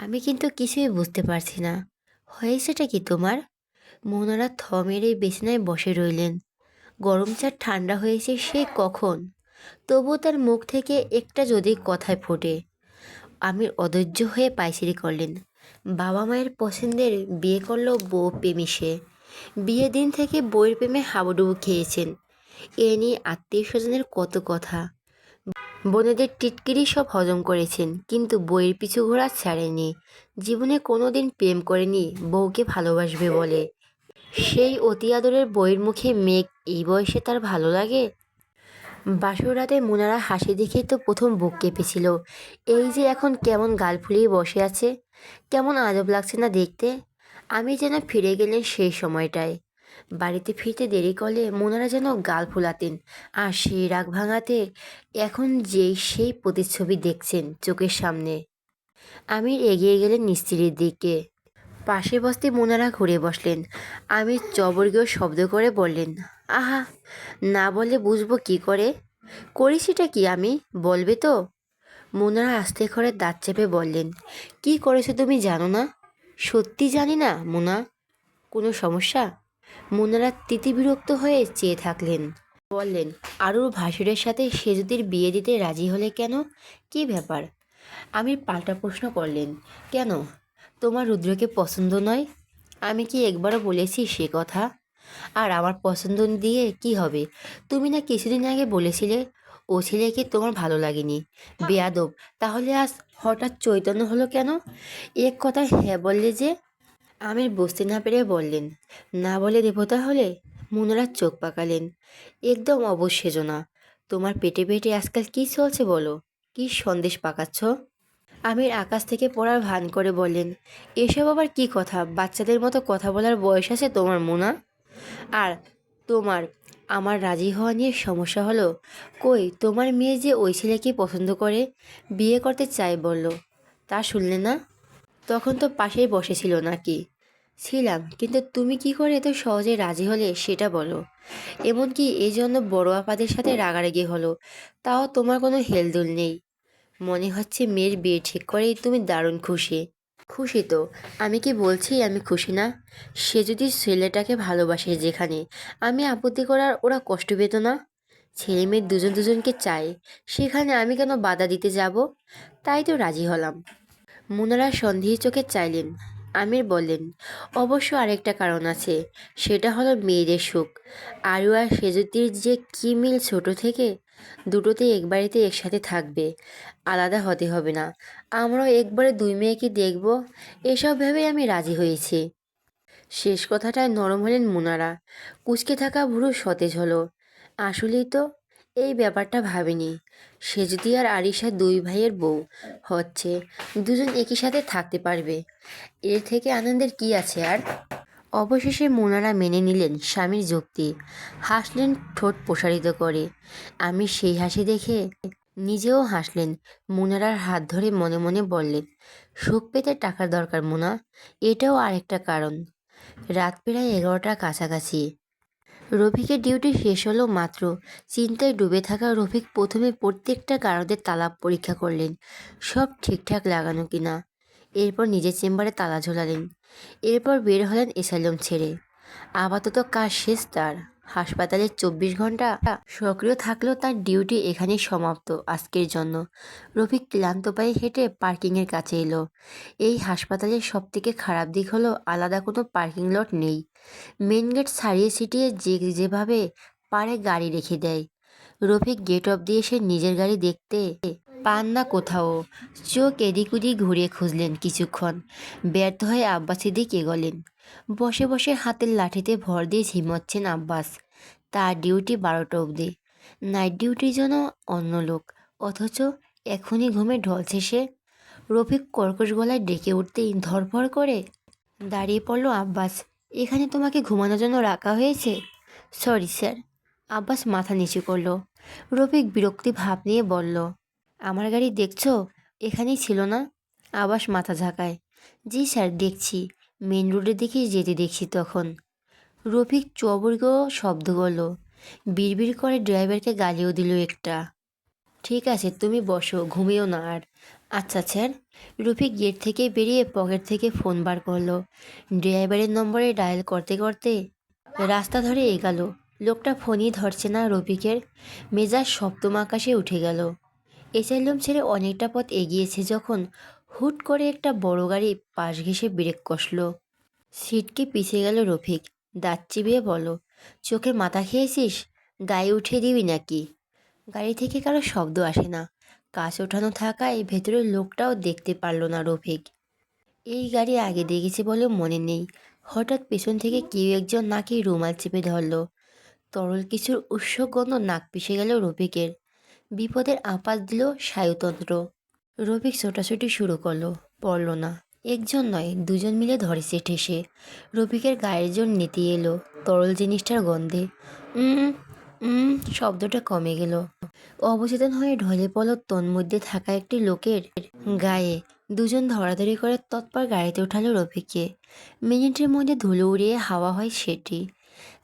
আমি কিন্তু কিছুই বুঝতে পারছি না। হয়েছেটা কি তোমার? মোনারা থ মেরে বিছানায় বসে রইলেন। গরম চা ঠান্ডা হয়েছে সে কখন, তবুও তার মুখ থেকে একটা যদি কথায় ফোটে। আমির অধৈর্য হয়ে পায়চারি করলেন। বাবা মায়ের পছন্দের বিয়ে করলো বউ প্রেমী সে। বিয়ের দিন থেকে বউয়ের প্রেমে হাবুডুবু খেয়েছেন। এ নিয়ে আত্মীয় স্বজনের কত কথা। বোনেদের টিটকিরি সব হজম করেছেন, কিন্তু বইয়ের পিছু ঘোরা ছাড়েনি। জীবনে কোনোদিন প্রেম করেনি বউকে ভালোবাসবে বলে। সেই অতি আদরের বইয়ের মুখে মেঘ এই বয়সে তার ভালো লাগে? বাসর রাতে মোনারা হাসি দেখেই তো প্রথম বুক কেঁপেছিল। এই যে এখন কেমন গাল ফুলিয়ে বসে আছে, কেমন আজব লাগছে না দেখতে। আমি যেন ফিরে গেলেন সেই সময়টায়। বাড়িতে ফিরতে দেরি করলে মোনারা যেন গাল ফুলাতেন, আর সেই রাগ ভাঙাতে এখন যেই সেই প্রতিচ্ছবি দেখছেন চোখের সামনে। আমির এগিয়ে গেলেন স্ত্রীর দিকে। পাশে বসতে মোনারা ঘুরে বসলেন। আমির চবর্গীয় শব্দ করে বললেন, আহা, না বলে বুঝবো কি করে? করেছিটা কি আমি, বলবে তো? মোনারা আস্তে করে দাঁত চেপে বললেন, কি করেছো তুমি জানো না? সত্যি জানি না মোনা। কোনো সমস্যা? মোনারা তিতিবিরক্ত হয়ে চেয়ে থাকলেন। বললেন, আরুর ভাসুরের সাথে সেজুতির বিয়ে দিতে রাজি হলে কেন? কি ব্যাপার? আমির পাল্টা প্রশ্ন করলেন, কেন? তোমার রুদ্রকে পছন্দ নয়? আমি কি একবারও বলেছি সে কথা? আর আমার পছন্দ দিয়ে কি হবে? তুমি না কিছুদিন আগে বলেছিলে ও ছেলেকে তোমার ভালো লাগেনি। বেয়াদব! তাহলে আজ হঠাৎ চৈতন্য হলো কেন? এক কথায় হ্যাঁ বললে যে? আমির বুঝতে না পেরে বললেন, না বলে দেবতা হলে? মুনারা চোখ পাকালেন। একদম অবশেষনা। তোমার পেটে পেটে আজকাল কি চলছে বলো? কি সন্দেশ পাকাচ্ছ? আমির আকাশ থেকে পড়ার ভান করে বললেন, এসব আবার কি কথা? বাচ্চাদের মতো কথা বলার বয়স আছে তোমার মুনা? আর তোমার আমার রাজি হওয়া নিয়ে সমস্যা হলো? কই, তোমার মেয়ে যে ওই ছেলেকে পছন্দ করে, বিয়ে করতে চাই বলল, তা শুনলে না? তখন তো পাশেই বসেছিল নাকি? ছিলাম, কিন্তু তুমি কি করে এত সহজে রাজি হলে সেটা বলো। এমনকি এই জন্য বড় আপাদের সাথে রাগারাগি হলো, তাও তোমার কোনো হেলদোল নেই। মনে হচ্ছে মেয়ের বিয়ে ঠিক করেই তুমি দারুণ খুশি। খুশি তো, আমি কি বলছি আমি খুশি না? সে যদি ছেলেটাকে ভালোবাসে যেখানে, আমি আপত্তি করার ওরা কষ্ট পেত না? ছেলে মেয়ে দুজন দুজনকে চায়, সেখানে আমি কেন বাধা দিতে যাব? তাই তো রাজি হলাম। মুনারা সন্দেহী চোখে চাইলেন। আমির বললেন, অবশ্য আরেকটা কারণ আছে, সেটা হলো মেয়েদের সুখ। আরু আর সেজুতির যে কি মিল ছোট থেকে, দুটোতেই এক বাড়িতে একসাথে থাকবে, আলাদা হতে হবে না। আমরাও একবারে দুই মেয়েকে দেখব, এসব ভেবেই আমি রাজি হয়েছি। শেষ কথাটায় নরম হলেন মুনারা। কুঁচকে থাকা ভুরু সতেজ হলো। আসলেই তো এই ব্যাপারটা ভাবিনি। সে যদি আর আরিশা দুই ভাইয়ের বউ হচ্ছে, দুজন একই সাথে থাকতে পারবে, এর থেকে আনন্দের কি আছে আর? অবশেষে মোনারা মেনে নিলেন স্বামীর যুক্তি। হাসলেন ঠোঁট প্রসারিত করে। আমি সেই হাসি দেখে নিজেও হাসলেন। মোনারার হাত ধরে মনে মনে বললেন, সুখ পেতে টাকার দরকার মোনা, এটাও আরেকটা কারণ। রাত প্রায় 11টার কাছাকাছি। রফিকের ডিউটি শেষ হলো মাত্র। চিন্তায় ডুবে থাকা রফিক প্রথমে প্রত্যেকটা গারদের তালা পরীক্ষা করলেন, সব ঠিকঠাক লাগানো কিনা। এরপর নিজের চেম্বারে তালা ঝোলালেন। এরপর বের হলেন এসাইলাম ছেড়ে। আপাতত কাজ শেষ তার। হাসপাতালে 24 ঘন্টা সক্রিয় থাকলেও তার ডিউটি এখানেই সমাপ্ত আজকের জন্য। রফিক ক্লান্ত পায়ে হেঁটে পার্কিংয়ের কাছে এলো। এই হাসপাতালের সবথেকে খারাপ দিক হলো আলাদা কোনো পার্কিং লট নেই। মেন গেট ছাড়িয়ে ছিটিয়ে যে যেভাবে পারে গাড়ি রেখে দেয়। রফিক গেট অব্দি এসে নিজের গাড়ি দেখতে পান না কোথাও। চোখ এদিক ওদিক ঘুরিয়ে খুঁজলেন কিছুক্ষণ। ব্যর্থ হয়ে আব্বাসের দিকে এগোলেন। বসে বসে হাতের লাঠিতে ভর দিয়ে ঝিমোচ্ছেন আব্বাস। তার ডিউটি 12টা অবধি। নাইট ডিউটির জন্য অন্য লোক, অথচ এখনই ঘুমে ঢলছে সে। রফিক কর্কশ গলায় ডেকে উঠতেই ধরফর করে দাঁড়িয়ে পড়ল আব্বাস। এখানে তোমাকে ঘুমানোর জন্য রাখা হয়েছে? Sorry sir. আব্বাস মাথা নিচু করল। রফিক বিরক্তি ভাব নিয়ে বলল, আমার গাড়ি দেখছো? এখানেই ছিল না? আব্বাস মাথা ঝাঁকায়। জি স্যার, দেখছি। মেন রোডের দিকে যেতে দেখছি তখন। রফিক চবর্গ শব্দ করল। বিড়বিড় করে ড্রাইভারকে গালিও দিল একটা। ঠিক আছে, তুমি বসো, ঘুমিও না আর। আচ্ছা স্যার। রফিক গেট থেকে বেরিয়ে পকেট থেকে ফোন বার করলো। ড্রাইভারের নম্বরে ডায়াল করতে করতে রাস্তা ধরে এগালো। লোকটা ফোনই ধরছে না রফিকের। মেজাজ সপ্তম আকাশে উঠে গেল। এসাইলাম ছেড়ে অনেকটা পথ এগিয়েছে যখন হুট করে একটা বড় গাড়ি পাশ ঘেঁষে ব্রেক কষল। সিটকে পিছিয়ে গেল রফিক। দাঁত চিবিয়ে বলল, চোখে মাথা খেয়েছিস? গায়ে উঠিয়ে দিবি নাকি? গাড়ি থেকে কারো শব্দ আসে না। কাঁচ ওঠানো থাকায় ভেতরের লোকটাও দেখতে পারল না রফিক। এই গাড়ি আগে দেখেছে বলে মনে নেই। হঠাৎ পেছন থেকে কেউ একজন নাকি রুমাল চেপে ধরল। তরল কিছুর উৎস গন্ধ নাক পিষে গেল রফিকের। বিপদের আপাত দিল স্নায়ুতন্ত্র। রফিক ছোটাছুটি শুরু করলো। পড়ল না। একজন নয়, দুজন মিলে ধরেছে ঠেসে। রফিকের গায়ের জোর নেতিয়ে এলো তরল জিনিসটার গন্ধে। উম শব্দটা কমে গেল। অবচেতন হয়ে ঢলে পড়ল তন্মধ্যে থাকা একটি লোকের গায়ে। দুজন ধরাধরি করে তৎপর গাড়িতে উঠালো রফিককে। মিনিটের মধ্যে ধুলো উড়িয়ে হাওয়া হয় সেটি।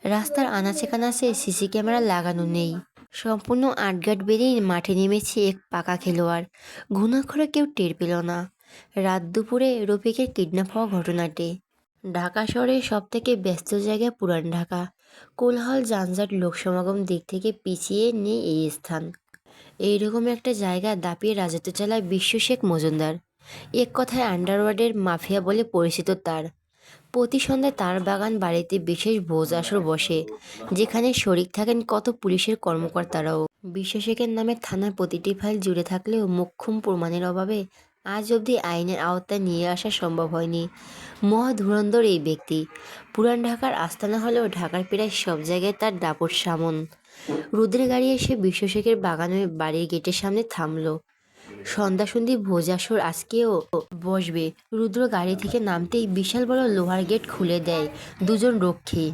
রাস্তার আনাচে কানাচে সিসি ক্যামেরা লাগানো নেই। সম্পূর্ণ আটঘাট বেরিয়ে মাঠে নেমেছে এক পাকা খেলোয়াড়। ঘুণাক্ষরে কেউ টের পেল না। রাত দুপুরে রফিকের কিডন্যাপ হওয়া ঘটনাটি। ঢাকা শহরের সব থেকে ব্যস্ত জায়গা পুরান ঢাকা। কোলাহল, যানজট, লোক সমাগম দিক থেকে পিছিয়ে নেই এই স্থান। এইরকম একটা জায়গা দাপিয়ে রাজত্ব চালায় বিশ্ব শেখ মজুমদার। এক কথায় আন্ডারওয়ার্ল্ডের মাফিয়া বলে পরিচিত তার। প্রতি সন্ধ্যায় তার বাগান বাড়িতে বিশেষ ভোজ আসর বসে, যেখানে শরিক থাকেন কত পুলিশের কর্মকর্তারাও। বিশ্ব শেখের নামে থানার প্রতিটি ফাইল জুড়ে থাকলেও মোক্ষম প্রমাণের অভাবে আজ অবধি আইনের আওতায় নিয়ে আসা সম্ভব হয়নি। মহা ধুরন্ধর এই ব্যক্তি। পুরান ঢাকার আস্তানা হলেও ঢাকার প্রায় সব জায়গায় তার দাপট সামন। রুদ্রের গাড়ি এসে বিশ্ব শেখের বাগানের বাড়ির গেটের সামনে থামলো। সন্ধ্যা ভোজ আসর আজকেও বসবে। রুদ্র গাড়ি থেকে নামতেই বিশাল বড় লোহার গেট খুলে দেয় দুজন রক্ষী।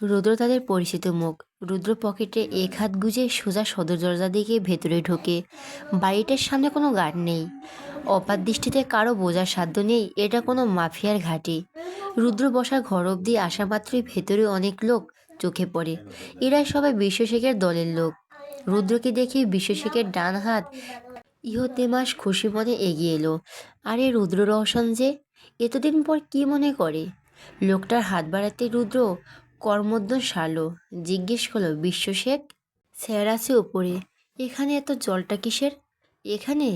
রুদ্র তাদের পরিচিত মুখ। রুদ্র পকেটে এক হাত গুজে সোজা সদর দরজা দিকে ভেতরে ঢোকে। বাড়িটার সামনে কোনো গার্ড নেই। অপাত দৃষ্টিতে কারো বোঝার সাধ্য নেই এটা কোনো মাফিয়ার ঘাঁটি। রুদ্র বসার ঘর অবধি আসা মাত্রই ভেতরে অনেক লোক চোখে পড়ে। এরা সবাই বিশ্বশেখের দলের লোক। রুদ্রকে দেখে বিশ্বশেখের ডান হাত ইহতেমাস খুশি মনে এগিয়ে এলো। আরে রুদ্র রওশন যে! এতদিন পর কি মনে করে? লোকটার হাত বাড়াতে রুদ্র কর্মোদ্যম সারল। জিজ্ঞেস করলো, বিশ্ব শেখ? স্যার আছে উপরে। এখানে এত জলটা কিসের? এখানে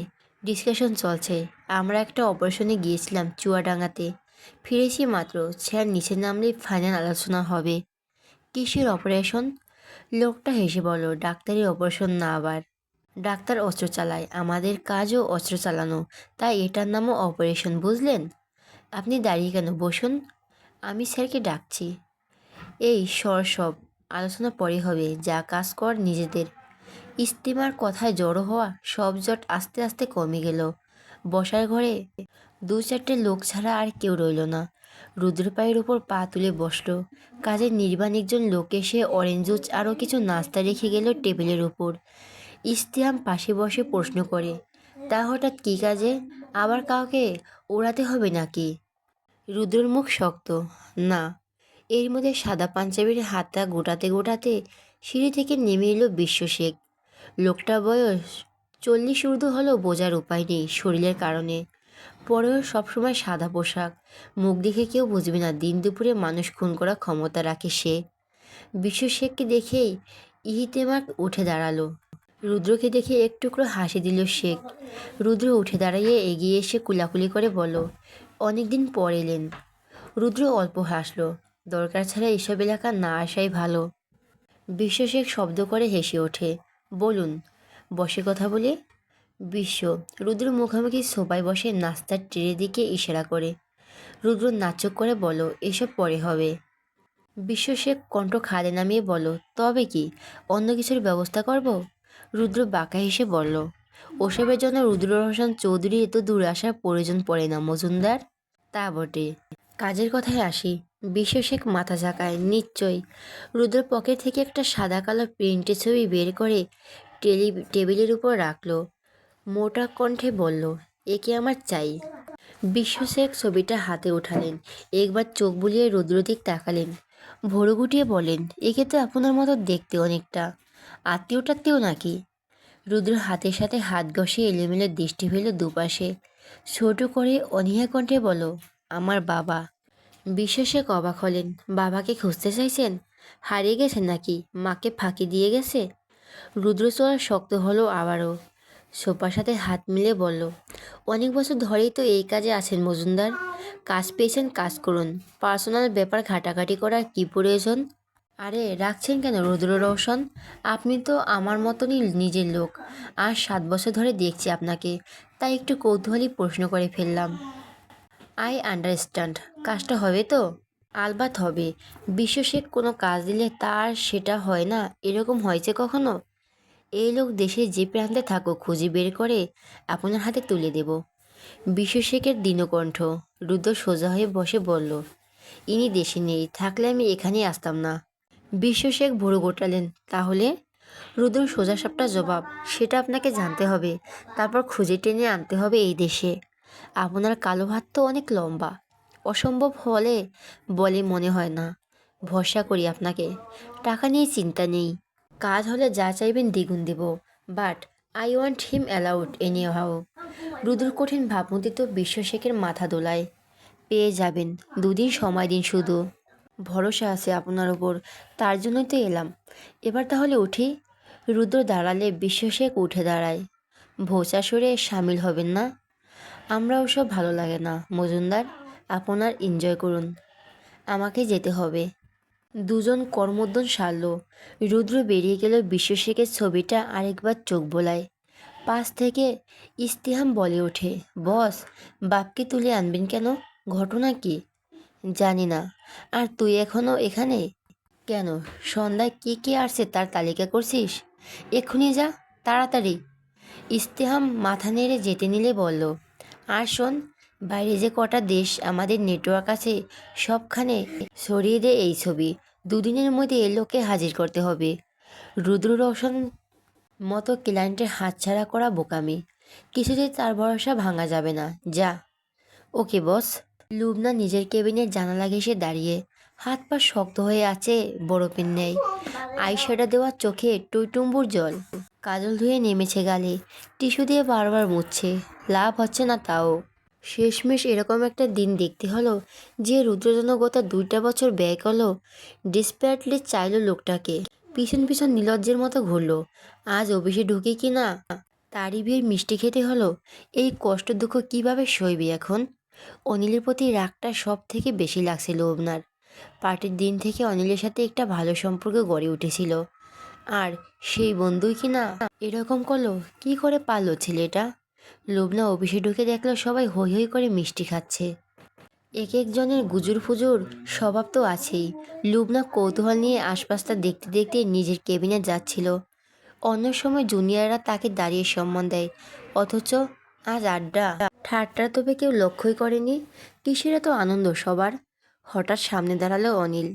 ডিসকাশন চলছে। আমরা একটা অপারেশনে গিয়েছিলাম চুয়াডাঙ্গাতে। ফিরেছি মাত্র। স্যার নিচে নামলেই ফাইনাল আলোচনা হবে। কিসের অপারেশন? লোকটা হেসে বলল, ডাক্তারি অপারেশন না আবার। ডাক্তার অস্ত্র চালায়, আমাদের কাজও অস্ত্র চালানো, তাই এটার নামও অপারেশন, বুঝলেন? আপনি দাঁড়িয়ে কেন, বসুন। আমি স্যারকে ডাকছি। এই সব আলোচনা পরে হবে, যা কাজ কর নিজেদের। ইস্তিমার কথায় জড়ো হওয়া সব জট আস্তে আস্তে কমে গেল। বসার ঘরে দু চারটে লোক ছাড়া আর কেউ রইল না। রুদ্র পায়ের উপর পা তুলে বসল। কাজের নির্বাণ একজন লোক এসে অরেঞ্জ জুস আরও কিছু নাস্তা রেখে গেল টেবিলের উপর। ইস্তিয়াম পাশে বসে প্রশ্ন করে, তা হঠাৎ কী কাজে? আবার কাউকে ওড়াতে হবে নাকি? রুদ্রর মুখ শক্ত। না। এর মধ্যে সাদা পাঞ্জাবির হাতটা গোটাতে গোটাতে সিঁড়ি থেকে নেমে এলো বিশ্ব শেখ। লোকটা বয়স 40 ঊর্ধ্ব হলেও বোঝার উপায় নেই শরীরের কারণে। পরেও সবসময় সাদা পোশাক। মুখ দেখে কেউ বুঝবে না দিন দুপুরে মানুষ খুন করার ক্ষমতা রাখে সে। বিশ্ব শেখকে দেখেই ইহিতেমাক উঠে দাঁড়ালো। রুদ্রকে দেখে এক টুকরো হাসি দিল শেখ। রুদ্র উঠে দাঁড়িয়ে এগিয়ে এসে কুলাকুলি করে বলল, অনেকদিন পর এলেন। রুদ্র অল্প হাসল। দরকার ছাড়া এসব এলাকা না আসাই ভালো। বিশ্ব শেখ শব্দ করে হেসে ওঠে। বলুন, বসে কথা বলি। বিশ্ব রুদ্র মুখোমুখি সোফায় বসে নাস্তার ট্রের দিকে ইশারা করে। রুদ্র নাচক করে বলো, এসব পরে হবে। বিশ্ব শেখ কণ্ঠ খাদে নামিয়ে বলো, তবে কি অন্য কিছুর ব্যবস্থা করব? রুদ্র বাঁকা হেসে বলল, ওসবের জন্য রুদ্র রোশন চৌধুরী এত দূর আসার প্রয়োজন পড়ে না মজুমদার। তা বটে। কাজের কথায় আসি। বিশ্ব শেখ মাথা ঝাঁকায়, নিশ্চয়ই। রুদ্র পকেট থেকে একটা সাদা কালো প্রিন্টের ছবি বের করে টেবিলের উপর রাখলো। মোটা কণ্ঠে বলল, একে আমার চাই। বিশ্ব শেখ ছবিটা হাতে উঠালেন। একবার চোখ বুলিয়ে রুদ্র দিক তাকালেন। ভোরু গুটিয়ে বলেন, একে তো আপনার মতো দেখতে অনেকটা। আত্মীয় টাত্মীয় নাকি? রুদ্র হাতের সাথে হাত ঘষে এলোমেলো দৃষ্টি ফেলল দুপাশে। ছোট করে অনীহা কণ্ঠে বলো, আমার বাবা। বিশ্বাসে অবাক হলেন। বাবাকে খুঁজতে চাইছেন? হারিয়ে গেছে নাকি মাকে ফাঁকি দিয়ে গেছে? রুদ্রচূড়া শক্ত হলো আবারও। সোফার সাথে হাত মিলে বলল, অনেক বছর ধরেই তো এই কাজে আছেন মজুমদার। কাজ পেয়েছেন, কাজ করুন। পার্সোনাল ব্যাপার ঘাটাঘাটি করার কী প্রয়োজন? আরে রাখছেন কেন রুদ্র রওশন? আপনি তো আমার মতনই নিজের লোক। আর 7 বছর ধরে দেখছি আপনাকে, তাই একটু কৌতূহলী প্রশ্ন করে ফেললাম। I understand. কাজটা হবে তো? আলবাত হবে। বিশ্বশেখ কোনো কাজ দিলে তার সেটা হয় না, এরকম হয়েছে কখনো? এই লোক দেশের যে প্রান্তে থাকুক খুঁজে বের করে আপনার হাতে তুলে দেব। বিশ্বশেখের দীনকণ্ঠ। রুদ্র সোজা হয়ে বসে বলল, ইনি দেশে নেই, থাকলে আমি এখানেই আসতাম না। বিশ্বশেখ ভুরু গোটালেন। তাহলে? রুদ্র সোজাসাপটা জবাব, সেটা আপনাকে জানতে হবে, তারপর খুঁজে টেনে আনতে হবে এই দেশে। আপনার কালো হাত তো অনেক লম্বা। অসম্ভব হলে বলে মনে হয় না। ভরসা করি আপনাকে। টাকা নিয়ে চিন্তা নেই। কাজ হলে যা চাইবেন দ্বিগুণ দেব। But I want him allowed anyhow. Rudra কঠিন ভাবমূর্তি বিশ্বশেখের মাথা দোলায়। পেয়ে যাবেন, 2 দিন সময় দিন শুধু। ভরসা আছে আপনার ওপর, তার জন্যই তো এলাম। এবার তাহলে উঠি। রুদ্র দাঁড়ালে বিশ্বশেখ উঠে দাঁড়ায়। ভোচা সরে সামিল হবেন না? আমরা ওসব ভালো লাগে না মজুমদার, আপনার এনজয় করুন। আমাকে যেতে হবে। দুজন কর্মোদ্যম সারল। রুদ্র বেরিয়ে গেল। বিশ্বশেখের ছবিটা আরেকবার চোখ বোলায়। পাশ থেকে ইস্তিহাম বলে ওঠে, বস, বাপকে তুলে আনবেন কেন? ঘটনা কি? জানি না। আর তুই এখনো এখানে কেন? সন্ধ্যায় কে কে আসছে তার তালিকা করছিস? এক্ষুনি যা, তাড়াতাড়ি। ইস্তেহাম মাথা নেড়ে যেতে নিলে বলল, আর শোন, বাইরে যে কটা দেশ আমাদের নেটওয়ার্ক আছে সবখানে ছড়িয়ে দে এই ছবি। 2 দিনের মধ্যে এ লোককে হাজির করতে হবে। রুদ্র রোশন মতো ক্লায়েন্টের হাতছাড়া করা বোকামি। কিছুতেই তার ভরসা ভাঙা যাবে না। যা। ওকে বস। লুবনা নিজের কেবিনের জানালা ঘেঁষে দাঁড়িয়ে। হাত পা শক্ত হয়ে আছে বরফের ন্যায়। আইশ্যাডো দেওয়া চোখে টইটুম্বুর জল। কাজল ধুয়ে নেমেছে গালে। টিস্যু দিয়ে বারবার মুছছে। লাভ হচ্ছে না তাও। শেষমেশ এরকম একটা দিন দেখতে হলো যে রুদ্রজন্য গত 2টা বছর ব্যয় করলো। ডিসপ্যারেটলি চাইলো লোকটাকে। পিছন পিছন নির্লজ্জের মতো ঘুরলো। আজ অফিসে ঢুকে কি না তারই বিয়ের মিষ্টি খেতে হলো। এই কষ্ট দুঃখ কিভাবে সইবে এখন? অনিলের প্রতি রাগটা সব থেকে বেশি লাগছিল ওনার। পার্টির দিন থেকে অনিলের সাথে একটা ভালো সম্পর্ক গড়ে উঠেছিল। আর সেই বন্ধুই কি না এরকম করলো? কি করে পারলো ছেলেটা? লুবনা অফিসে ঢুকে দেখলো সবাই হৈ হৈ করে মিষ্টি খাচ্ছে। এক একজনের গুজুর ফুজুর স্বভাব তো আছেই। লুবনা কৌতূহল নিয়ে আশপাশটা দেখতে দেখতে নিজের কেবিনে যাচ্ছিল। অন্য সময় জুনিয়ররা তাকে দাঁড়িয়ে সম্মান দেয়, অথচ আজ আড্ডা ঠাট্টা তবে কেউ লক্ষ্যই করেনি। কিসের এত আনন্দ সবার? হঠাৎ সামনে দাঁড়ালো অনিল।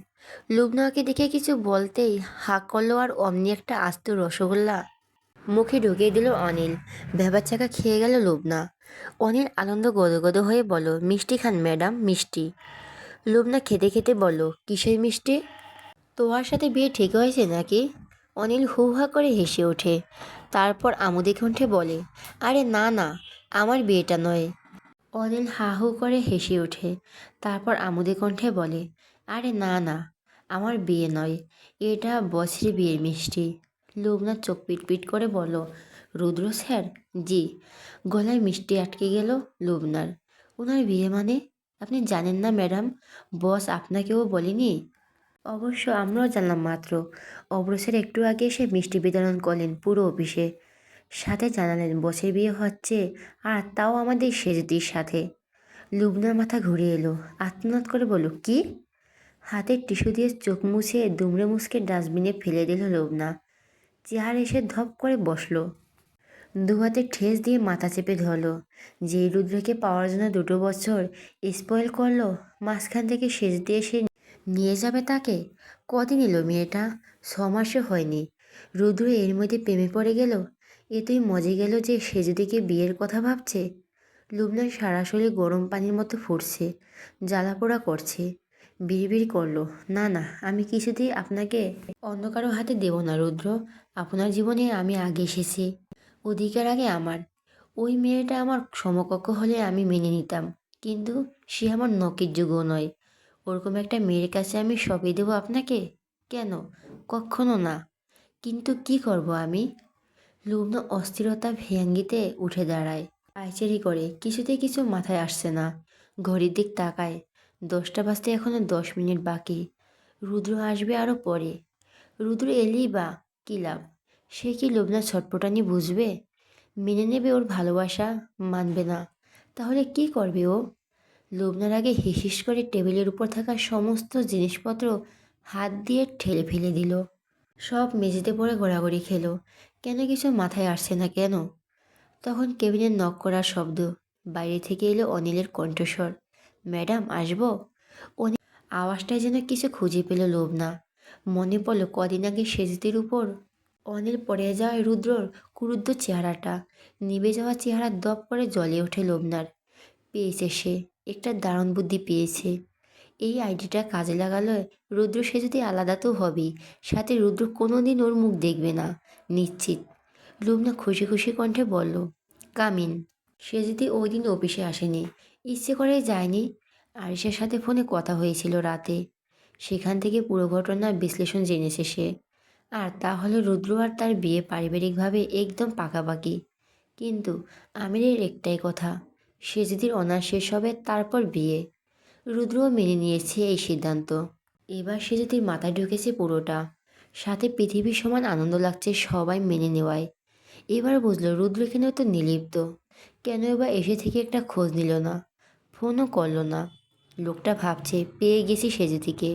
লুবনাকে দেখে কিছু বলতেই হাঁক করলো, আর অমনি একটা আস্ত রসগোল্লা মুখে ঢুকিয়ে দিল অনিল। ভেবাচাকা খেয়ে গেল লুবনা। অনিল আনন্দ গদগদ হয়ে বলল, মিষ্টি খান ম্যাডাম, মিষ্টি। লুবনা খেতে খেতে বলল, কিসের মিষ্টি? তোমার সাথে বিয়ে ঠিক হয়েছে নাকি? অনিল হু হা করে হেসে ওঠে। তারপর আমোদে কণ্ঠে বলে, আরে না না, আমার বিয়েটা নয়। অনিল হা হু করে হেসে ওঠে। তারপর আমোদে কণ্ঠে বলে, আরে না না, আমার বিয়ে নয়, এটা বছরে বিয়ের মিষ্টি। লুবনা চোখ পিটপিট করে বলল, রুদ্র স্যার? জি। গলায় মিষ্টি আটকে গেল লুবনার। ওনার বিয়ে মানে? আপনি জানেন না ম্যাডাম? বস আপনাকেও বলেনি? অবশ্য আমরাও জানলাম মাত্র। অভ্র স্যার একটু আগে এসে মিষ্টি বিতরণ করলেন পুরো অফিসে। সাথে জানালেন বসের বিয়ে হচ্ছে, আর তাও আমাদের সেজদির সাথে। লুবনার মাথা ঘুরে এলো। আত্মনাদ করে বলল, কি? হাতের টিস্যু দিয়ে চোখ মুছে দুমড়ে মুচকে ডাস্টবিনে ফেলে দিল লুবনা। চেয়ার এসে ধপ করে বসলো। দুহাতে ঠেস দিয়ে মাথা চেপে ধরলো। যেই রুদ্রকে পাওয়ার জন্য 2 বছর স্পয়েল করলো, মাঝখান থেকে সেজ দিয়ে সে নিয়ে যাবে তাকে? কদিন এলো মেয়েটা? 6 মাসও হয়নি। রুদ্র এর মধ্যে প্রেমে পড়ে গেল। এতই মজে গেল যে সে যদি বিয়ের কথা ভাবছে। লুবনার সারা শরীর গরম পানির মতো ফুটছে, জ্বালাপোড়া করছে। বিড়বিড় করলো, না না, আমি কিছুতেই আপনাকে অন্য কারো হাতে দেব না রুদ্র। আপনার জীবনে আমি আগে এসেছি, অধিকার আগে আমার। ওই মেয়েটা আমার সমকক্ষ হলে আমি মেনে নিতাম, কিন্তু সে আমার নখের যোগ্য নয়। ওরকম একটা মেয়ের কাছে আমি সঁপে দেবো আপনাকে? কেন? কক্ষনো না। কিন্তু কি করব আমি? লুবনা অস্থিরতা ভেঙ্গিতে উঠে দাঁড়ায়, পায়চারি করে, কিছুতেই কিছু মাথায় আসছে না। ঘড়ির দিক তাকায়, 10টা বাজতে এখনো 10 মিনিট বাকি। রুদ্র আসবে আরও পরে। রুদ্র এলেই বা কী লাভ? সে কি লুবনার ছটফটানি বুঝবে? মেনে নেবে ওর ভালোবাসা? মানবে না। তাহলে কি করবে ও? লুবনার আগে হিসিস করে টেবিলের উপর থাকা সমস্ত জিনিসপত্র হাত দিয়ে ঠেলে ফেলে দিল। সব মেঝেতে পড়ে গড়াগড়ি খেলো। কেন কিছু মাথায় আসছে না কেন? তখন কেবিনে নক করার শব্দ। বাইরে থেকে এলো অনিলের কণ্ঠস্বর। ম্যাডাম, আসবো? অনিল আওয়াজটায় যেন কিছু খুঁজে পেল লোবনা। মনে পড়ল কদিন আগে সেজদির উপর অনিল পড়ে যাওয়ায় রুদ্রর ক্রুদ্ধ চেহারাটা। নিভে যাওয়া চেহারা দপ করে জ্বলে ওঠে লোবনার। পেয়েছে সে, একটা দারুণ বুদ্ধি পেয়েছে। এই আইডিটা কাজে লাগালে রুদ্র সে যদি আলাদা তো হবেই, সাথে রুদ্র কোনোদিন ওর মুখ দেখবে না, নিশ্চিত। লুবনা খুশি খুশি কণ্ঠে বলল, কামিন। সে যদি ওই দিন অফিসে আসেনি, ইচ্ছে করে যায়নি। আরিশের সাথে ফোনে কথা হয়েছিল রাতে, সেখান থেকে পুরো ঘটনার বিশ্লেষণ জেনেছে সে। আর তাহলে রুদ্র আর তার বিয়ে পারিবারিকভাবে একদম পাকাপাকি। কিন্তু আমিরের একটাই কথা, সে যদি অনার্স শেষ হবে তারপর বিয়ে। রুদ্রও মেনে নিয়েছে এই সিদ্ধান্ত। এবার সে যদি মাথায় ঢুকেছে পুরোটা, সাথে পৃথিবীর সমান আনন্দ লাগছে সবাই মেনে নেওয়ায়। এবার বুঝলো রুদ্র এখানেও তো নির্লিপ্ত। কেন এবার এসে থেকে একটা খোঁজ নিল না, ফোনও করলো না? লোকটা ভাবছে পেয়ে গেছি সেজুতিকে।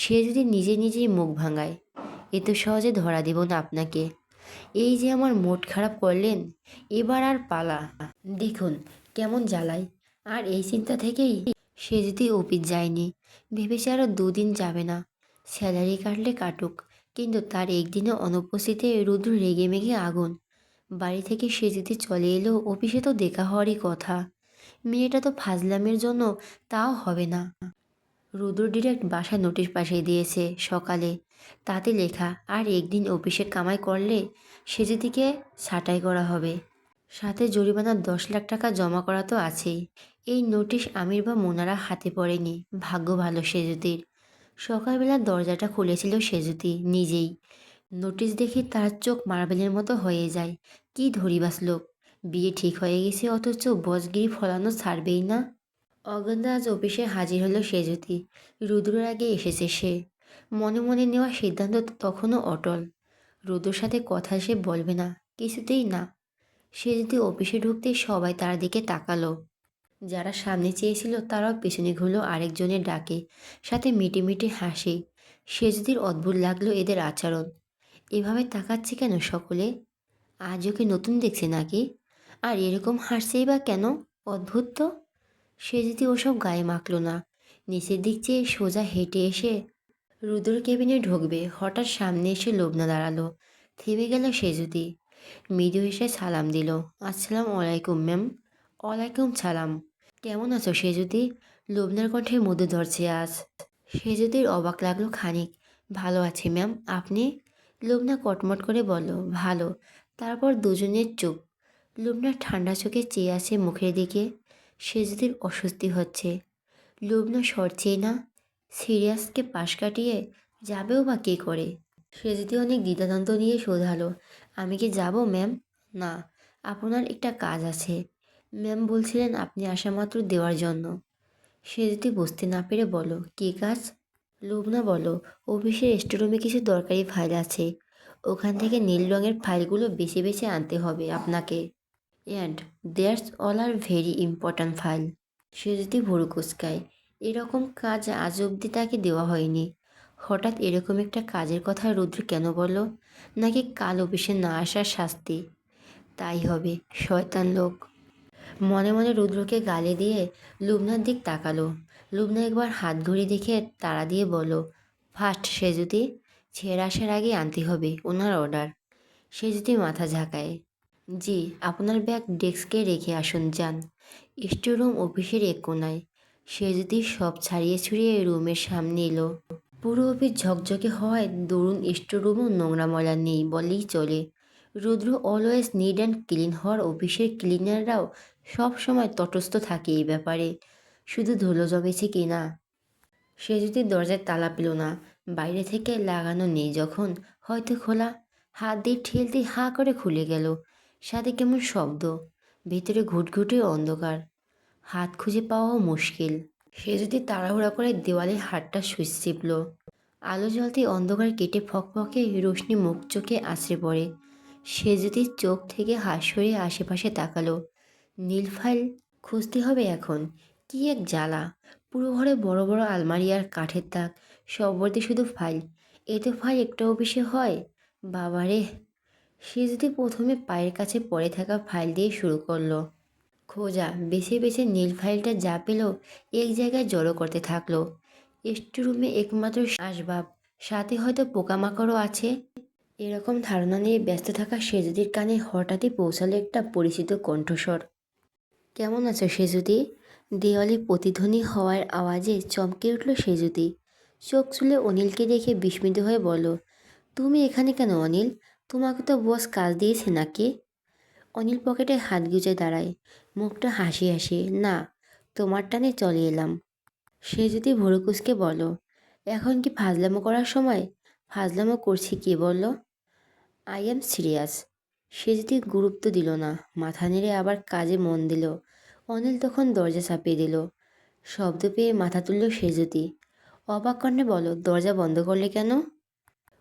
সে যদি নিজে নিজেই মুখ ভাঙায়, এত সহজে ধরা দেব না আপনাকে। এই যে আমার মুড খারাপ করলেন, এবার আর পালা। দেখুন কেমন জ্বালায়। আর এই চিন্তা থেকেই সে যদি অফিস যায়নি, ভেবেছে আরও 2 দিন যাবে না। স্যালারি কাটলে কাটুক, কিন্তু তার একদিনও অনুপস্থিতিতে রুদ্র রেগে মেগে আগুন। বাড়ি থেকে সে যদি চলে এলো, অফিসে তো দেখা হওয়ারই কথা। মেয়েটা তো ফাজলামের জন্য তাও হবে না। রুদ্র ডিরেক্ট বাসায় নোটিশ পাঠিয়ে দিয়েছে সকালে, তাতে লেখা আর একদিন অফিসে কামাই করলে সেজদিকে ছাঁটাই করা হবে। সাথে জরিমানা 10 লাখ টাকা জমা করা তো আছেই। এই নোটিশ আমির বা মোনারা হাতে পড়েনি। ভাগ্য ভালো সেজুতির। সকালবেলা দরজাটা খুলেছিল সেজুতি নিজেই। নোটিশ দেখে তার চোখ মার্বেলের মতো হয়ে যায়। কি ধরিবাস লোক! বিয়ে ঠিক হয়ে গেছে অথচ বসগিরি ফলানো ছাড়বেই না। অগত্যা আজ অফিসে হাজির হলো সেজুতি। রুদ্রর আগে এসেছে সে। মনে মনে নেওয়া সিদ্ধান্ত তখনও অটল। রুদ্রর সাথে কথা সে বলবে না, কিছুতেই না। সে যদি অফিসে ঢুকতেই সবাই তার দিকে তাকালো। যারা সামনে চেয়েছিল তারাও পেছনে ঘুরলো আরেকজনের ডাকে, সাথে মিটি মিটি হাসি। সেজদির অদ্ভুত লাগলো এদের আচরণ। এভাবে তাকাচ্ছে কেন সকলে? আজ ওকে নতুন দেখছে নাকি? আর এরকম হাসছেই বা কেন? অদ্ভুত তো। সে যদি ওসব গায়ে মাখলো না, নিচের দিক চেয়ে সোজা হেঁটে এসে রুদ্র কেবিনে ঢুকবে, হঠাৎ সামনে এসে লোবনা দাঁড়ালো। থেমে গেল সে যদি। মৃদু হেসে সালাম দিল। আসসালামু আলাইকুম ম্যাম। ওয়ালাইকুম সালাম। কেমন আছো সেজুতি? লোবনার কণ্ঠে মধু ধরছে আজ। সেজুতির অবাক লাগলো খানিক। ভালো আছি ম্যাম, আপনি? লোবনা কটমট করে বলল, ভালো। তারপর দুজনের চুপ। লোবনা ঠান্ডা চোখে চেয়ে আছে মুখের দিকে। সেজুতির অস্বস্তি হচ্ছে। লোবনা সরছেই না। সিরিয়াসকে পাশ কাটিয়ে যাবেও বা কে করে? সেজুতি অনেক দ্বিধাদ্বন্দ্ব নিয়ে শোধালো, আমি কি যাব ম্যাম? না, আপনার একটা কাজ আছে। ম্যাম বলছিলেন আপনি আসা মাত্র দেওয়ার জন্য। সে যদি বুঝতে না পেরে বলো, কী কাজ? লুবনা বলো, অফিসের স্টোরুমে কিছু দরকারি ফাইল আছে, ওখান থেকে নীল রঙের ফাইলগুলো বেছে বেছে আনতে হবে আপনাকে। অ্যান্ড দ্যাটস অল আর ভেরি ইম্পর্ট্যান্ট ফাইল। সে যদি ভুরু কুচকায়। এরকম কাজ আজ অবধি তাকে দেওয়া হয়নি। হঠাৎ এরকম একটা কাজের কথা রুদ্র কেন বলল? নাকি কাল অফিসে না আসার শাস্তি? তাই হবে, শয়তান লোক। মনে মনে রুদ্রকে গালি দিয়ে লুবনার দিক তাকালো। লুবনা একবার হাত ঘড়ি দেখে তাড়া দিয়ে বলল, ফার্স্ট সেজুতি, ছেড়ে আসার আগে আনতে হবে ওনার অর্ডার। সেজুতি মাথা ঝাঁকায়। জি, আপনার ব্যাগ ডেস্কে রেখে আসুন যান। স্টোরুম অফিসের এক কোনায়। সেজুতি সব ছাড়িয়ে ছুড়িয়ে রুমের সামনে এলো। পুরো অফিস ঝকঝকে হওয়ায় দরুন স্টোরুমও নোংরা ময়লা নেই বললেই চলে। রুদ্র অলওয়েজ নিড অ্যান্ড ক্লিন হওয়ার অফিসের ক্লিনাররাও সব সময় তটস্থ থাকে এই ব্যাপারে। শুধু ধুলো জমেছে কি না। সে যদি দরজায় তালা পেল না, বাইরে থেকে লাগানো নেই যখন, হয়তো খোলা। হাত দিয়ে ঠেলতে হাঁ করে খুলে গেল। সাথে কেমন শব্দ, ভেতরে ঘুটঘুটে অন্ধকার, হাত খুঁজে পাওয়াও মুশকিল। সে যদি তাড়াহুড়া করে দেওয়ালে হাতটা সুইচ চিপল, আলো জ্বলতে অন্ধকার কেটে ফকফকে রোশনি মুখ চোখে আছড়ে পড়ে। সে যদি চোখ থেকে হাত সরিয়ে আশেপাশে তাকালো, নীল ফাইল খুঁজতে হবে এখন। কি এক জ্বালা! পুরো ঘরে বড় বড় আলমারি আর কাঠের তাক, সব ভর্তি শুধু ফাইল। এ তো ফাইল একটা অফিসে হয়! বাবারে! সে যদি প্রথমে পায়ের কাছে পড়ে থাকা ফাইল দিয়ে শুরু করলো খোঁজা, বেছে বেছে নীল ফাইলটা যা পেল এক জায়গায় জড়ো করতে থাকলো। স্টোররুমে একমাত্র আসবাব, সাথে হয়তো পোকামাকড়ও আছে। এরকম ধারণা নিয়ে ব্যস্ত থাকা সেজুদির কানে হঠাৎই পৌঁছালো একটা পরিচিত কণ্ঠস্বর। কেমন আছো সেজুদি? দেওয়ালে প্রতিধ্বনি হওয়ার আওয়াজে চমকে উঠল সেজুদি। চোখ চুলে অনিলকে দেখে বিস্মিত হয়ে বলল, তুমি এখানে কেন অনিল? তোমাকে তো বস কাজ দিয়েছে নাকি? অনিল পকেটে হাত গুজে দাঁড়ায়, মুখটা হাসি হাসি। না, তোমার টানে চলে এলাম। সে যদি ভুরু কুঁচকে বলল, এখন কি ফাজলামো করার সময়? ফাজলামো করছি কি বলল? I am serious. সে যদি গুরুত্ব দিল না, মাথা নেড়ে আবার কাজে মন দিল। অনিল তখন দরজা চাপিয়ে দিল। শব্দ পেয়ে মাথা তুলল সে যদি। অবাক কণ্ঠে বলল, দরজা বন্ধ করলে কেন?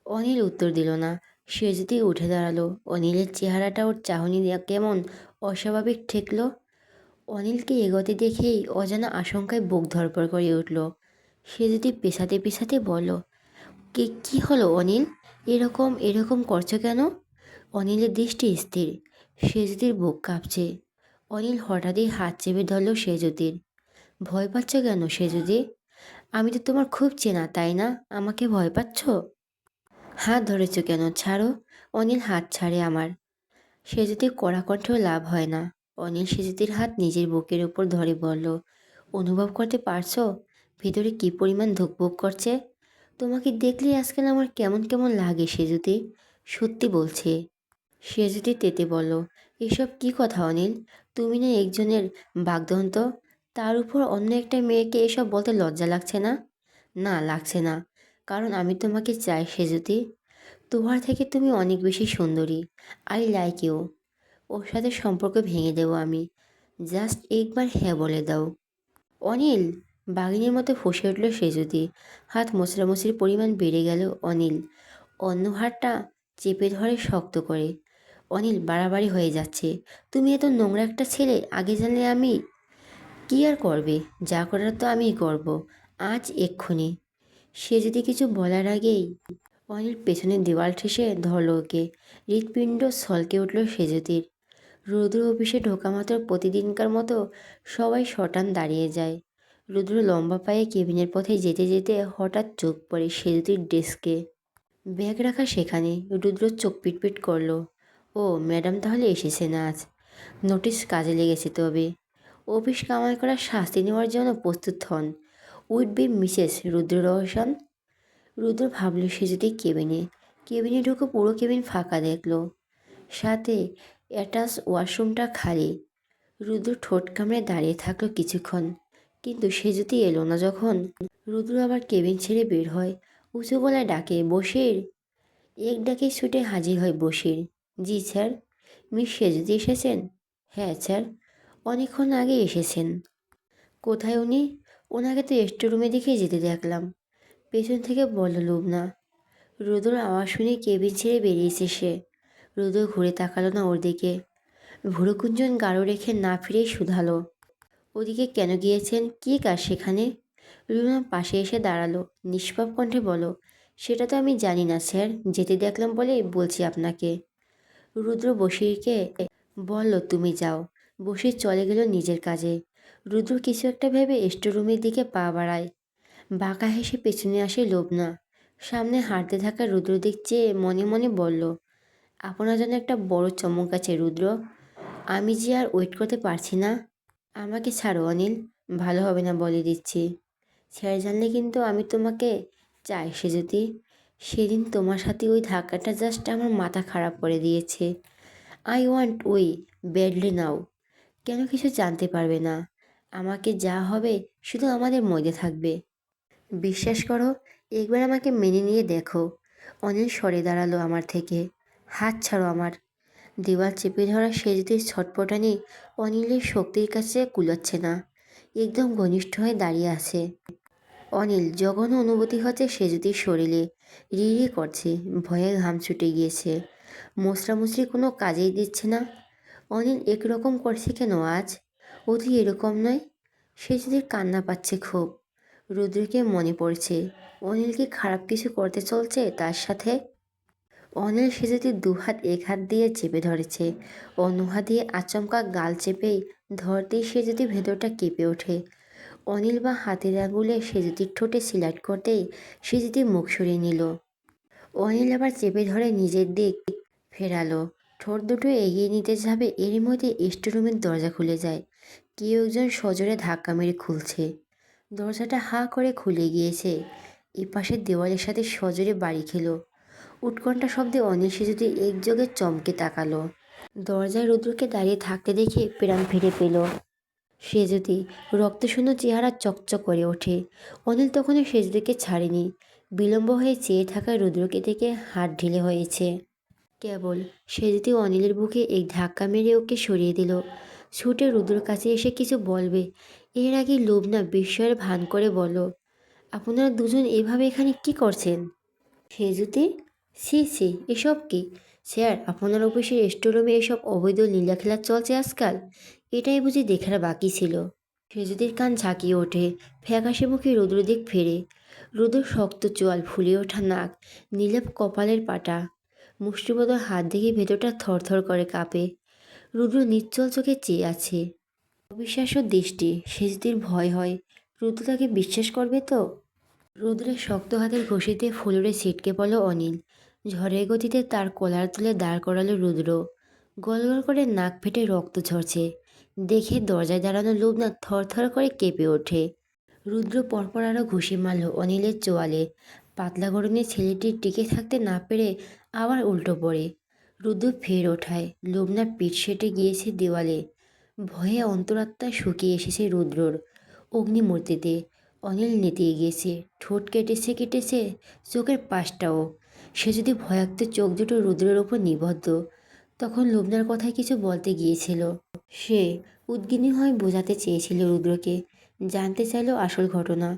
অনিল উত্তর দিল না। সে যদি উঠে দাঁড়ালো। অনিলের চেহারাটা ওর চাহনি কেমন অস্বাভাবিক ঠেকল। অনিলকে এগোতে দেখেই অজানা আশঙ্কায় বুক ধড়ফড় করে উঠল। সে যদি পেছাতে পেছাতে বলল, কি হলো অনিল? এরকম এরকম করছো কেন? অনিলের দৃষ্টি স্থির। সেজুতির বুক কাঁপছে। অনিল হঠাৎই হাত চেপে ধরল সেজুতির। ভয় পাচ্ছ কেন সেজুতি? আমি তো তোমার খুব চেনা, তাই না? আমাকে ভয় পাচ্ছ? হাত ধরেছ কেন? ছাড়ো। অনিল হাত ছাড়ে আমার। সেজুতির কড়া কণ্ঠেও লাভ হয় না। অনিল সেজুতির হাত নিজের বুকের উপর ধরে বলল, অনুভব করতে পারছো ভিতরে কি পরিমাণ ধুকপুক করছে? তোমাকে দেখলেই আজকাল আমার কেমন কেমন লাগে সেজুতি। সত্যি বলছে। সেজুতি তেতে বলল, এসব কি কথা অনিল? তুমি না একজনের বাগদন্ত, তার উপর অন্য একটা মেয়েকে এসব বলতে লজ্জা লাগছে না? না, লাগছে না। কারণ আমি তোমাকে চাই সেজুতি। তোমার থেকে তুমি অনেক বেশি সুন্দরী। I like you. ওর সাথে সম্পর্ক ভেঙে দেবো আমি। জাস্ট একবার হ্যাঁ বলে দাও। অনিল! বাঘিনীর মতো ফুঁসে উঠল সেজুতি। হাত মোছড়ামুছির পরিমাণ বেড়ে গেল অনিল অন্য হাতটা চেপে ধরে শক্ত করে। অনিল, বাড়াবাড়ি হয়ে যাচ্ছে। তুমি এত নোংরা একটা ছেলে, আগে জানলে আমি। কি আর করবে? যা করার তো আমিই করব। আজ এক্ষুনি। সে যদি কিছু বলার আগেই অনিল পেছনের দেওয়াল ঠেসে ধরল ওকে। হৃৎপিণ্ড ছলকে উঠল সেজুতির। রুদ্র অফিসে ঢোকা মাত্র প্রতিদিনকার মতো সবাই সটান দাঁড়িয়ে যায়। রুদ্র লম্বা পায়ে কেবিনের পথে যেতে যেতে হঠাৎ চোখ পড়ে সেজুতির ডেস্কে। ব্যাগ রাখা সেখানে। রুদ্র চোখ পিটপিট করল। ও ম্যাডাম তাহলে এসেছেন আজ। নোটিশ কাজে লেগেছে তবে। অফিস কামাই করার শাস্তি নেওয়ার জন্য প্রস্তুত হন। উইড বি মিসেস রুদ্র রহসান। রুদ্র ভাবল সে যদি কেবিনে ঢুকে পুরো কেবিন ফাঁকা দেখলো। সাথে অ্যাটাচ ওয়াশরুমটা খালি। রুদ্র ঠোঁট কামড়ে দাঁড়িয়ে থাকলো কিছুক্ষণ, কিন্তু সে যদি এলো না যখন। রুদ্র আবার কেবিন ছেড়ে বের হয়। উঁচু গলায় ডাকে, বসির। এক ডাকে ছুটে হাজির হয় বসির। জি স্যার। মিস সেজদি এসেছেন? হ্যাঁ স্যার, অনেকক্ষণ আগে এসেছেন। কোথায় উনি? ওনাকে তো স্টোররুমে দেখে যেতে দেখলাম। পেছন থেকে বলল লুবনা। রুদ্রর আওয়াজ শুনে কেবিন ছেড়ে বেরিয়েছে সে। রুদ্র ঘুরে তাকালো না ওর দিকে। ভুরুকুঞ্চন গাঢ় রেখে না ফিরেই শুধালো, ওদিকে কেন গিয়েছেন? কী কাজ সেখানে? লুবনা পাশে এসে দাঁড়ালো। নিষ্পাপ কণ্ঠে বলো, সেটা তো আমি জানি না স্যার, যেতে দেখলাম বলেই বলছি আপনাকে। রুদ্র বশিরকে বলল, তুমি যাও। বশির চলে গেল নিজের কাজে। রুদ্র কিছু একটা ভেবে স্টোররুমের দিকে পা বাড়ায়। বাঁকা হেসে পেছনে আসে লোবনা। সামনে হাঁটতে থাকা রুদ্র দিক চেয়ে মনে মনে বলল, আপনার জন্য একটা বড় চমক আছে রুদ্র। আমি যে আর ওয়েট করতে পারছি না। আমাকে ছাড়ো অনিল, ভালো হবে না বলে দিচ্ছি। স্যার জানলে কিন্তু আমি তোমাকে চাই সে যদি। সেদিন তোমার সাথে ওই ধাক্কাটা জাস্ট আমার মাথা খারাপ করে দিয়েছে। আই ওয়ান্ট ওই ব্যাডলি নাও। কেন কিছু জানতে পারবে না। আমাকে যা হবে শুধু আমাদের মধ্যে থাকবে। বিশ্বাস করো, একবার আমাকে মেনে নিয়ে দেখো। অনিল সরে দাঁড়ালো আমার থেকে। হাত ছাড়ো আমার। দেওয়াল চেপে ধরা সেজদির ছটপটানি অনিলের শক্তির কাছে কুলাচ্ছে না। একদম ঘনিষ্ঠ হয়ে দাঁড়িয়ে আছে। অনিল জঘন্য অনুভূতি হচ্ছে সেজদির শরীরে। রি করছে, ভয়ে ঘাম ছুটে গিয়েছে। মোছড়ামুছড়ি কোনো কাজেই দিচ্ছে না। অনিল একরকম করছে কেন আজ? অতি এরকম নয়। সেজদির কান্না পাচ্ছে খুব। রুদ্রকে মনে পড়ছে। অনিল কি খারাপ কিছু করতে চলছে তার সাথে? অনিল সেজদির দুহাত এক হাত দিয়ে চেপে ধরেছে, অন্য হাত দিয়ে আচমকা গাল চেপেই ধরতেই সেজদির ভেতরটা কেঁপে ওঠে। অনিল বা হাতের আঙুলে সেজদির ঠোঁটে সিলাইট করতেই সেজদি মুখ সরিয়ে নিল। অনিল আবার চেপে ধরে নিজের দিক ফেরালো। ঠোঁট দুটো এগিয়ে নিতে যাবে, এরই মধ্যে স্টোরুমের দরজা খুলে যায়। কেউ একজন সজোরে ধাক্কা মেরে খুলছে। দরজাটা হা করে খুলে গিয়েছে। এপাশের দেওয়ালের সাথে সজোরে বাড়ি খেলো। উৎকণ্ঠা শব্দে অনিল সেজদি একযোগে চমকে তাকালো। দরজায় রুদ্রকে দাঁড়িয়ে থাকতে দেখে প্রাণ ফিরে পেল। সেজদি রক্তশূন্য চেহারা চকচক করে ওঠে। অনিল তখনও সেজদিকে ছাড়েনি। বিলম্ব হয়ে চেয়ে থাকা রুদ্রকে দেখে হাত ঢিলে হয়েছে। কেবল সেজদি অনিলের বুকে এক ধাক্কা মেরে ওকে সরিয়ে দিল। ছুটে রুদ্রর কাছে এসে কিছু বলবে, এর আগে লোভনা বিস্ময়ের ভান করে বলল, আপনারা দুজন এভাবে এখানে কি করছেন? সেজুতি, ছি ছি, এসব কি? স্যার, আপনার অফিসের স্টোররুমে এসব অবৈধ লীলাখেলা চলছে আজকাল? এটাই বুঝি দেখার বাকি ছিল। সেজুতির কান ঝাঁকিয়ে ওঠে। ফ্যাকাশে মুখে রুদ্র দিক ফেরে। রুদ্র শক্ত চোয়াল, ফুলে ওঠা নাক, নীলাভ কপালের পাটা, মুষ্টিবদ্ধ হাত দেখে ভেতরটা থরথর করে কাঁপে। রুদ্র নিশ্চল চোখে চেয়ে আছে। অবিশ্বাস্য দৃষ্টি। সেজদির ভয় হয়, রুদ্র তাকে বিশ্বাস করবে তো? রুদ্রের শক্ত হাতের ঘষিতে ফ্লোরে ছিটকে পড়ল অনিল। ঝড়ের গতিতে তার কলার তুলে দাঁড় করালো রুদ্র। গলগল করে নাক ফেটে রক্ত ঝরছে। দেখে দরজায় দাঁড়ানো লোকনাথ থরথর করে কেঁপে ওঠে। রুদ্র পরপর আরও ঘুষি মারল অনিলের চোয়ালে। পাতলা গরমে ছেলেটি টিকে থাকতে না পেরে আবার উল্টো পড়ে। রুদ্র ফের ওঠায়। লোকনাথ পিঠ সেটে গিয়েছে দেওয়ালে। ভয়ে অন্তরাত্মা শুকিয়ে এসেছে রুদ্রর। অগ্নিমূর্তিতে অনিল নেতিয়ে গিয়েছে। ঠোঁট কেটেছে কেটেছে, চোখের পাশটাও। সে যদি ভয়াক্ত চোখ দুটো রুদ্রের ওপর নিবদ্ধ। তখন লোবনার কথায় কিছু বলতে গিয়েছিল। সে উদ্গিনী হয়ে বোঝাতে চেয়েছিল রুদ্রকে, জানতে চাইল আসল ঘটনা।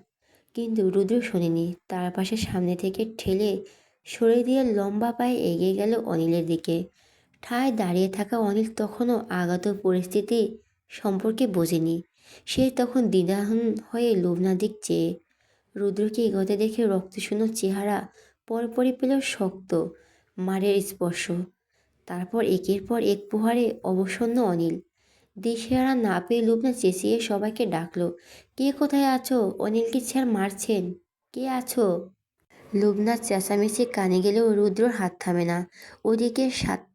কিন্তু রুদ্র শোনেনি। তার পাশে সামনে থেকে ঠেলে সরে দিয়ে লম্বা পায়ে এগিয়ে গেল অনিলের দিকে। ঠায় দাঁড়িয়ে থাকা অনিল তখনও আগত পরিস্থিতি সম্পর্কে বোঝেনি। সে তখন দ্বিধাহীন হয়ে লোভনার দিক চেয়ে। রুদ্রকে এগোতে দেখে রক্তশূন্য চেহারা পরপরই পেল শক্ত মারের স্পর্শ। তারপর একের পর এক প্রহারে অবসন্ন অনিল। দিশেহারা না পেয়ে লোভনা চেঁচিয়ে সবাইকে ডাকলো, কে কোথায় আছো? অনিলকে স্যার মারছেন। কে আছো? লোভনাথ চেঁচামেচি কানে গেলেও রুদ্রর হাত থামে না। ওদিকে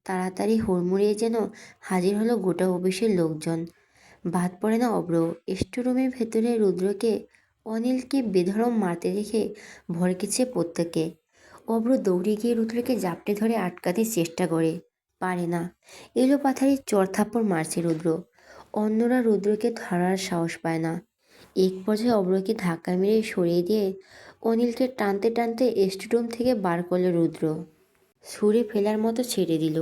তাড়াতাড়ি হুড়মুড়িয়ে যেন হাজির হলো গোটা অফিসের লোকজন। বাদ পড়ে না অব্র। স্টোররুমের ভেতরে রুদ্রকে অনিলকে বেধড়ক মারতে দেখে ভড়কেছে প্রত্যেকে। অব্র দৌড়ে গিয়ে রুদ্রকে জাপটে ধরে আটকাতে চেষ্টা করে, পারে না। এলো পাথারি চড়থাপ্পড় মারছে রুদ্র। অন্যরা রুদ্রকে ধরার সাহস পায় না। এক পর্যায়ে অব্রকে ধাক্কা মেরে সরিয়ে দিয়ে অনিলকে টানতে টানতে স্টোররুম থেকে বার করল রুদ্র। ছুঁড়ে ফেলার মতো ছেড়ে দিল।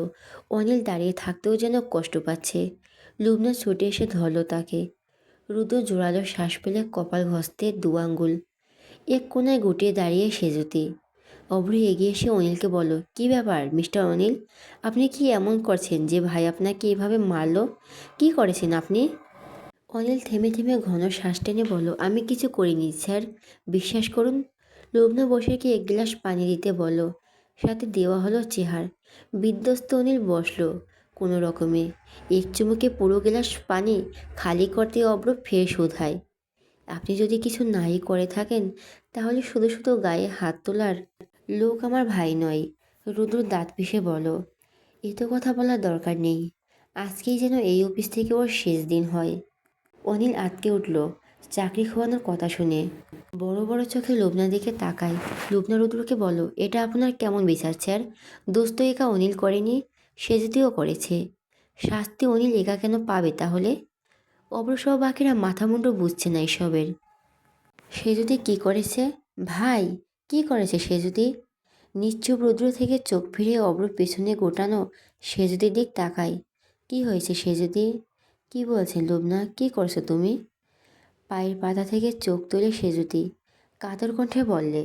অনিল দাঁড়িয়ে থাকতেও যেন কষ্ট পাচ্ছে। লুবনা ছুটে এসে ধরল তাকে। রুদ্র জোরালো শ্বাস ফেলে কপাল ঘষতে দু আঙ্গুল। এক কোনায় গুটিয়ে দাঁড়িয়ে সেজুতি। অভ্র এগিয়ে এসে অনিলকে বলল, কী ব্যাপার মিস্টার অনিল? আপনি কি এমন করছেন যে ভাই আপনাকে এভাবে মারল? কি করেছেন আপনি? অনিল থেমে থেমে ঘন শ্বাস টেনে বলল, আমি কিছু করিনি স্যার, বিশ্বাস করুন। লগ্ন বসেকে এক গ্লাস পানি দিতে বলল। সাথে দেওয়া হলো চেহার। বিধ্বস্ত অনিল বসল কোনো রকমে। এক চুমুকে পুরো গ্লাস পানি খালি করতে অব্র ফের শোধায়, আপনি যদি কিছু নাই করে থাকেন তাহলে শুধু শুধু গায়ে হাত তোলার লোক আমার ভাই নয়। রুদ্র দাঁত পিষে বলো, এত কথা বলার দরকার নেই। আজকেই যেন এই অফিস থেকে ওর শেষ দিন হয়। অনিল আটকে উঠল চাকরি খোয়ানোর কথা শুনে। বড় বড় চোখে লুবনার দিকে তাকায়। লুবনা রুদ্রকে বলো, এটা আপনার কেমন বিচার স্যার? দোষ তো একা অনিল করেনি, সে যদিও করেছে। শাস্তি অনিল একা কেন পাবে তাহলে? অবসর বাকিরা মাথা মুন্ডু বুঝছে না এসবের। সে যদি কি করেছে? ভাই, কি করেছে সে যদি? নিশ্চুপ রুদ্র থেকে চোখ ফিরে অব্র পেছনে গোটানো সে যদি দিক তাকায়। কি হয়েছে সে যদি? কি বলছেন লুবনা, কি করছো তুমি? পায়ের পাতা থেকে চোখ তুলে সেজুতি কাতর কণ্ঠে বললে,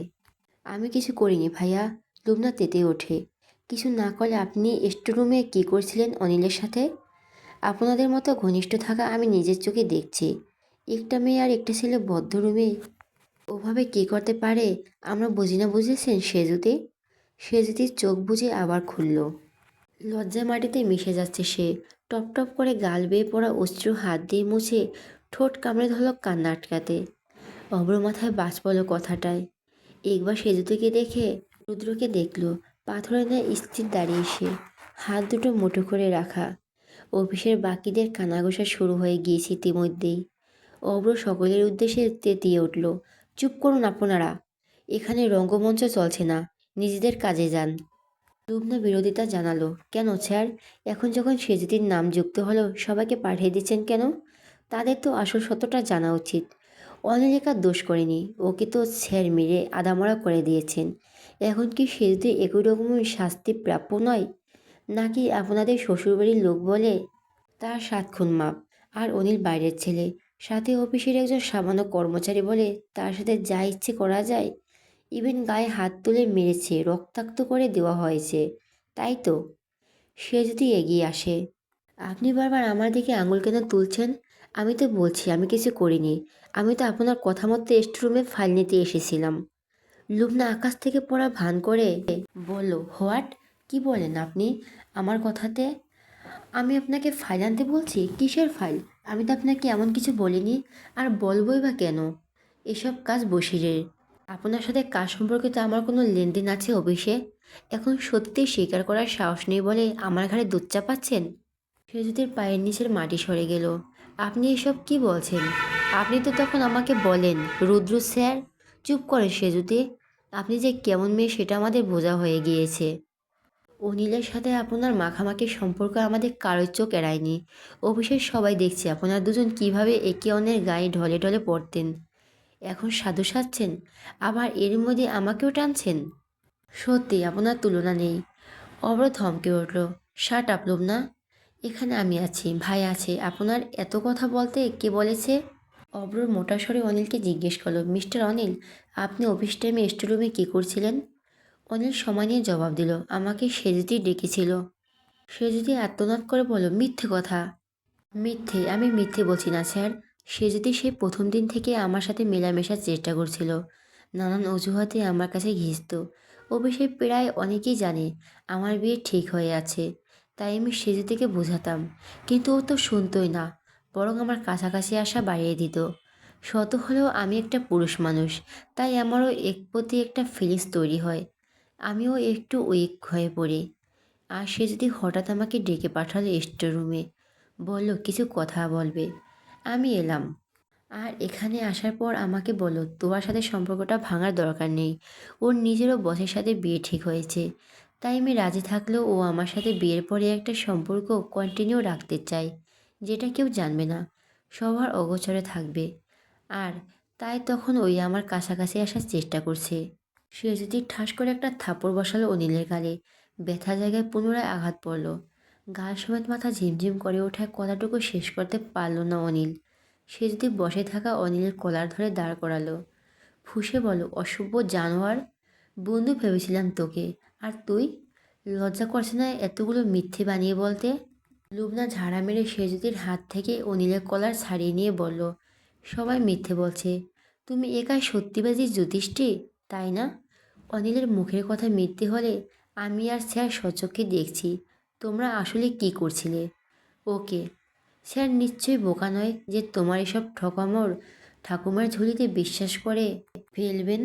আমি কিছু করিনি ভাইয়া। লুবনা তেতে ওঠে। কিছু না করলে আপনি স্টোরুমে কি করছিলেন অনিলের সাথে? আপনাদের মতো ঘনিষ্ঠ থাকা আমি নিজের চোখে দেখছি। একটা মেয়ে আর একটা ছেলে বদ্ধ রুমে ওভাবে কি করতে পারে আমরা বুঝি না, বুঝেছেন সেজুতি? সেজুতির চোখ বুঝে আবার খুলল। লজ্জা মাটিতে মিশে যাচ্ছে সে। টপ টপ করে গাল বেয়ে পড়া অশ্রু হাত দিয়ে মুছে ঠোঁট কামড়ে ধরল কান্না আটকাতে। অব্র মাথায় বাজ পড়ল কথাটায়। একবার সেজুতিকে দেখে রুদ্রকে দেখল পাথরের ন্যায় স্থির দাঁড়িয়ে সে, হাত দুটো মুঠো করে রাখা। অফিসের বাকিদের কানাঘোষা শুরু হয়ে গিয়েছে ইতিমধ্যেই। অব্র সকলের উদ্দেশ্যে তেতিয়ে উঠল, চুপ করুন আপনারা, এখানে রঙ্গমঞ্চ চলছে না, নিজেদের কাজে যান। লুবনা বিরোধিতা জানালো, কেন স্যার? এখন যখন সেজুতির নাম যুক্ত হলো সবাইকে পাঠিয়ে দিচ্ছেন কেন? তাদের তো আসল সত্যটা জানা উচিত। অনিলেখা দোষ করেনি, ওকে তো স্যার মেরে আদামরা করে দিয়েছেন। এখন কি সেজুতি একই রকমের শাস্তি প্রাপ্য নয়? নাকি আপনাদের শ্বশুরবাড়ির লোক বলে তার 7 খুন মাপ? আর অনিল বাইরের ছেলে, সাথে অফিসের একজন সামান্য কর্মচারী বলে তার সাথে যা ইচ্ছে করা যায়। ইভেন গায়ে হাত তুলে মেরেছে, রক্তাক্ত করে দেওয়া হয়েছে, তাই তো? সে যদি এগিয়ে আসে, আপনি বারবার আমার দিকে আঙুল কেন তুলছেন? আমি তো বলছি আমি কিছু করিনি। আমি তো আপনার কথা মতো স্টোরুমে ফাইল নিতে এসেছিলাম। লুবনা আকাশ থেকে পড়া ভান করে বলল, হোয়াট? কি বলেন আপনি আমার কথাতে? আমি আপনাকে ফাইল আনতে বলছি? কিসের ফাইল? আমি তো আপনাকে এমন কিছু বলিনি, আর বলবই বা কেন? এসব কাজ বশিরের। আপনার সাথে কাজ সম্পর্কিত আমার কোনো লেনদেন আছে অফিসে? এখন সত্যিই স্বীকার করার সাহস নেই বলে আমার ঘাড়ে দুধ চাপাচ্ছেন? সেজুতির পায়ের নিচের মাটি সরে গেল। আপনি এসব কি বলছেন? আপনি তো তখন আমাকে বলেন রুদ্র স্যার। চুপ করে সেজুতি, আপনি যে কেমন মেয়ে সেটা আমাদের বোঝা হয়ে গিয়েছে। অনিলের সাথে আপনার মাখামাখি সম্পর্ক আমাদের কারোর চোখ এড়ায়নি। অফিসের সবাই দেখছে আপনারা দুজন কিভাবে একে অন্যের গায়ে ঢলে ঢলে পড়তেন। এখন সাধু সাজছেন, আবার এর মধ্যে আমাকেও টানছেন। সত্যি আপনার তুলনা নেই। অব্র থমকে উঠল। শাট আপ লুবনা, এখানে আমি আছি, ভাই আছে, আপনার এত কথা বলতে কে বলেছে? অব্রর মোটা স্বরে অনিলকে জিজ্ঞেস করলো, মিস্টার অনিল, আপনি অফিস টাইমে স্টোরুমে কী করছিলেন? অনিল সময় নিয়ে জবাব দিল, আমাকে সেজুতি ডেকেছিল। সেজুতি আত্মনাদ করে বলল, মিথ্যে কথা। মিথ্যে? আমি মিথ্যে বলছি না স্যার। সেজুতি সেই প্রথম দিন থেকে আমার সাথে মেলামেশার চেষ্টা করছিল, নানান অজুহাতে আমার কাছে ঘিসত। অফিসে প্রায় অনেকেই জানে আমার বিয়ে ঠিক হয়ে আছে, তাই আমি সেজুতিকে বোঝাতাম, কিন্তু ও তো শুনতোই না, বরং আমার কাছাকাছি আসা বাড়িয়ে দিত। শত হলেও আমি একটা পুরুষ মানুষ, তাই আমারও এক প্রতি একটা ফিলিংস তৈরি হয়। আমিও একটু উইক হয়ে পড়ি। আর সে যদি হঠাৎ আমাকে ডেকে পাঠালো স্টোর রুমে, বলল কিছু কথা বলবে। আমি এলাম। আর এখানে আসার পর আমাকে বলল তোমার সাথে সম্পর্কটা ভাঙার দরকার নেই, ওর নিজেরও বসের সাথে বিয়ে ঠিক হয়েছে। তাই আমি রাজি থাকলেও ও আমার সাথে বিয়ের পরে একটা সম্পর্ক কন্টিনিউ রাখতে চায়, যেটা কেউ জানবে না, সবার অগোচরে থাকবে। আর তাই তখন ওই আমার কাছাকাছি আসার চেষ্টা করছে। সে যদি ঠাস করে একটা থাপড় বসালো অনিলের গালে। ব্যথা জায়গায় পুনরায় আঘাত পড়ল। গাল সমেত মাথা ঝিমঝিম করে ওঠায় কথাটুকু শেষ করতে পারল না অনিল। সে যদি বসে থাকা অনিলের কলার ধরে দাঁড় করালো। ফুঁসে বলো, অসভ্য জানোয়ার, বন্ধু ভেবেছিলাম তোকে, আর তুই? লজ্জা করছে না এতগুলো মিথ্যে বানিয়ে বলতে? লুবনা ঝাড়া মেরে সেজুতির হাত থেকে অনিলের কলার ছাড়িয়ে নিয়ে বলল, সবাই মিথ্যে বলছে, তুমি একাই সত্যিবাদী জ্যোতিষটি, তাই না? অনিলের মুখের কথা মিথ্যে হলে আমি আর স্যার স্বচক্ষে দেখছি তোমরা আসলে কি করছিলে। ওকে, স্যার নিশ্চয়ই বোকা নয় যে তোমার এসব ঠকামোর ঠাকুমার ঝুলিতে বিশ্বাস করে ফেলবেন।